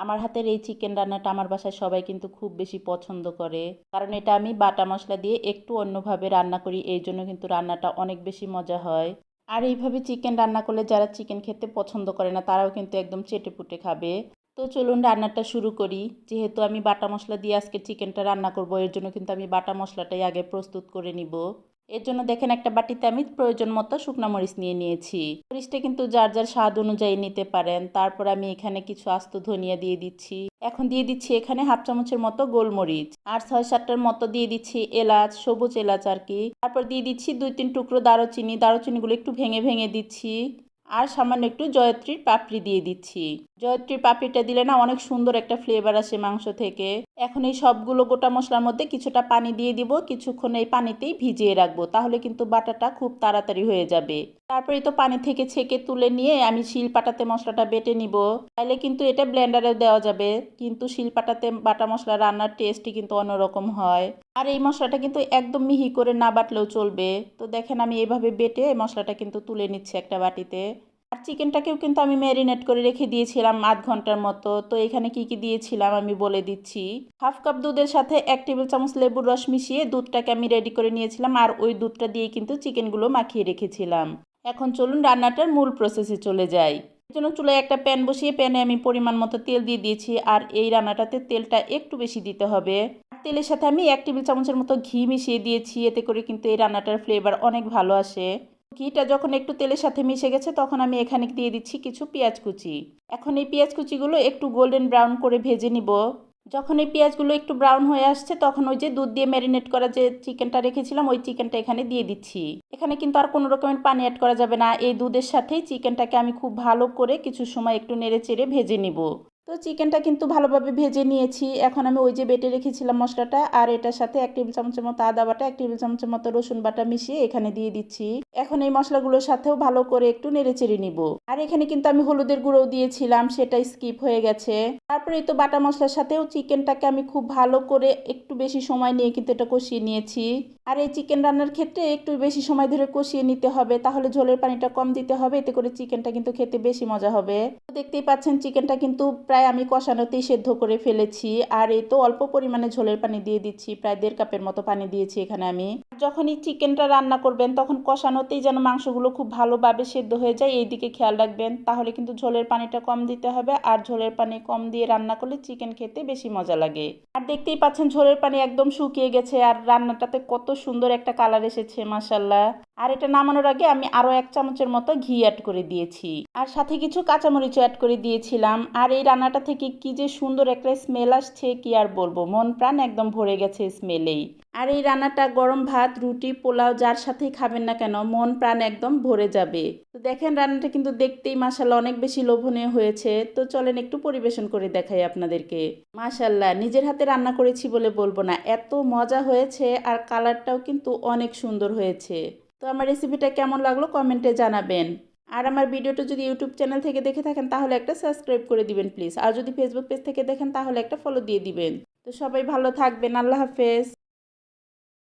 আমার হাতের এই চিকেন রান্নাটা আমার বাসায় সবাই কিন্তু খুব বেশি পছন্দ করে, কারণ এটা আমি বাটা মশলা দিয়ে একটু অন্যভাবে রান্না করি, এই জন্য কিন্তু রান্নাটা অনেক বেশি মজা হয়। আর এইভাবে চিকেন রান্না করলে যারা চিকেন খেতে পছন্দ করে না তারাও কিন্তু একদম চেটেপুটে খাবে। তো চলুন রান্নাটা শুরু করি। যেহেতু আমি বাটা মশলা দিয়ে আজকে চিকেনটা রান্না করব, এর জন্য কিন্তু আমি বাটা মশলাটাই আগে প্রস্তুত করে নিব। এর জন্য দেখেন একটা বাটিতে আমি প্রয়োজন মতো শুকনো মরিচ নিয়ে নিয়েছি। মরিচটা কিন্তু যার যার স্বাদ অনুযায়ী নিতে পারেন। তারপর আমি এখানে কিছু আস্ত ধনিয়া দিয়ে দিচ্ছি। এখন দিয়ে দিচ্ছি এখানে হাফ চামচের মতো গোলমরিচ, আর 6-7টার মতো দিয়ে দিচ্ছি এলাচ, সবুজ এলাচ আর কি। তারপর দিয়ে দিচ্ছি 2-3 টুকরো দারুচিনি, দারুচিনিগুলো একটু ভেঙে ভেঙে দিচ্ছি। আর সামান্য একটু জয়ত্রীর পাপড়ি দিয়ে দিচ্ছি। জয়ত্রীর পাপড়িটা দিলে না অনেক সুন্দর একটা ফ্লেভার আসে মাংস থেকে। এখন এই সবগুলো গোটা মশলার মধ্যে কিছুটা পানি দিয়ে দিব, কিছুক্ষণ এই পানিতেই ভিজিয়ে রাখবো, তাহলে কিন্তু বাটাটা খুব তাড়াতাড়ি হয়ে যাবে। তারপরে তো পানি থেকে ছেঁকে তুলে নিয়ে আমি শিলপাটাতে মশলাটা বেটে নিব। তাইলে কিন্তু এটা ব্লেন্ডারে দেওয়া যাবে, কিন্তু শিলপাটাতে বাটা মশলা রান্নার টেস্টই কিন্তু অন্যরকম হয়। আর এই মশলাটা কিন্তু একদম মিহি করে না বাটলেও চলবে। তো দেখেন আমি এভাবে বেটে মশলাটা কিন্তু তুলে নিচ্ছি একটা বাটিতে। আর চিকেনটাকেও কিন্তু আমি ম্যারিনেট করে রেখে দিয়েছিলাম আধ ঘন্টার মতো। তো এখানে কি কি দিয়েছিলাম আমি বলে দিচ্ছি। হাফ কাপ দুধের সাথে 1 টেবিল চামচ লেবুর রস মিশিয়ে দুধটাকে আমি রেডি করে নিয়েছিলাম, আর ওই দুধটা দিয়ে কিন্তু চিকেনগুলো মাখিয়ে রেখেছিলাম। এখন চলুন রান্নাটার মূল প্রসেসে চলে যাই। এর জন্য চুলায় একটা প্যান বসিয়ে প্যানে আমি পরিমাণ মতো তেল দিয়ে দিয়েছি, আর এই রান্নাটাতে তেলটা একটু বেশি দিতে হবে। আর তেলের সাথে আমি 1 টেবিল চামচের মতো ঘি মিশিয়ে দিয়েছি, এতে করে কিন্তু এই রান্নাটার ফ্লেভার অনেক ভালো আসে। ঘিটা যখন একটু তেলের সাথে মিশে গেছে তখন আমি এখানে দিয়ে দিচ্ছি কিছু পেঁয়াজ কুচি। এখন এই পেঁয়াজ কুচিগুলো একটু গোল্ডেন ব্রাউন করে ভেজে নিব। যখন এই পেঁয়াজগুলো একটু ব্রাউন হয়ে আসছে তখন ওই যে দুধ দিয়ে ম্যারিনেট করা যে চিকেনটা রেখেছিলাম ওই চিকেনটা এখানে দিয়ে দিচ্ছি। এখানে কিন্তু আর কোনো রকমের পানি অ্যাড করা যাবে না, এই দুধের সাথেই চিকেনটাকে আমি খুব ভালো করে কিছু সময় একটু নেড়ে চেড়ে ভেজে নিব। তো চিকেনটা কিন্তু ভালোভাবে ভেজে নিয়েছি। এখন আমি ওই যে বেটে রেখেছিলাম মশলাটা, আর এটার সাথে 1 টেবিল চামচের মতো আদা বাটা, 1 টেবিল চামচের মতো রসুন বাটা মিশিয়ে এখানে দিয়ে দিচ্ছি। এখন এই মশলাগুলোর সাথেও ভালো করে একটু নেড়ে চেড়ে নিব। আর এখানে কিন্তু আমি হলুদের গুঁড়োও দিয়েছিলাম, সেটা স্কিপ হয়ে গেছে। তারপরে এই তো বাটা মশলার সাথেও চিকেনটাকে আমি খুব ভালো করে একটু বেশি সময় নিয়ে কিন্তু এটা কষিয়ে নিয়েছি। আর এই চিকেন রান্নার ক্ষেত্রে একটু বেশি সময় ধরে কষিয়ে নিতে হবে, তাহলে ঝোলের পানিটা কম দিতে হবে, এতে করে চিকেনটা কিন্তু খেতে বেশি মজা হবে। দেখতেই পাচ্ছেন চিকেনটা কিন্তু প্রায় আমি কষানোতেই সেদ্ধ করে ফেলেছি। আর এই তো অল্প পরিমাণে ঝোলের পানি দিয়ে দিচ্ছি, প্রায় 1.5 কাপের মতো পানি দিয়েছি এখানে আমি। যখনই চিকেনটা রান্না করবেন তখন কষানোতেই যেন মাংসগুলো খুব ভালোভাবে সেদ্ধ হয়ে যায় এই দিকে খেয়াল রাখবেন, তাহলে কিন্তু ঝোলের পানিটা কম দিতে হবে। আর ঝোলের পানি কম দিয়ে রান্না করলে চিকেন খেতে বেশি মজা লাগে। আর দেখতেই পাচ্ছেন ঝোলের পানি একদম শুকিয়ে গেছে, আর রান্নাটাতে কত সুন্দর একটা কালার এসেছে মাশাআল্লাহ। আর এটা নামানোর আগে আমি আরো 1 চামচের মতো ঘি অ্যাড করে দিয়েছি, আর সাথে কিছু কাঁচামরিচ অ্যাড করে দিয়েছিলাম। আর এই রান্নাটা থেকে কি যে সুন্দর একটা স্মেল আসছে কি আর বলবো, মন প্রাণ একদম ভরে গেছে স্মেলেই। আর এই রান্নাটা গরম ভাত, রুটি, পোলাও যার সাথেই খাবেন না কেন মন প্রাণ একদম ভরে যাবে। তো দেখেন রান্নাটা কিন্তু দেখতেই মাশাআল্লাহ অনেক বেশি লোভনীয় হয়েছে। তো চলেন একটু পরিবেশন করে দেখাই আপনাদেরকে। মাশাআল্লাহ নিজের হাতে রান্না করেছি বলে বলবো না, এত মজা হয়েছে, আর কালারটাও কিন্তু অনেক সুন্দর হয়েছে। তো আমার রেসিপিটা কেমন লাগলো কমেন্টে জানাবেন। আর আমার ভিডিওটা যদি ইউটিউব চ্যানেল থেকে দেখে থাকেন তাহলে একটা সাবস্ক্রাইব করে দিবেন প্লিজ, আর যদি ফেসবুক পেজ থেকে দেখেন তাহলে একটা ফলো দিয়ে দিবেন। তো সবাই ভালো থাকবেন, আল্লাহ হাফেজ।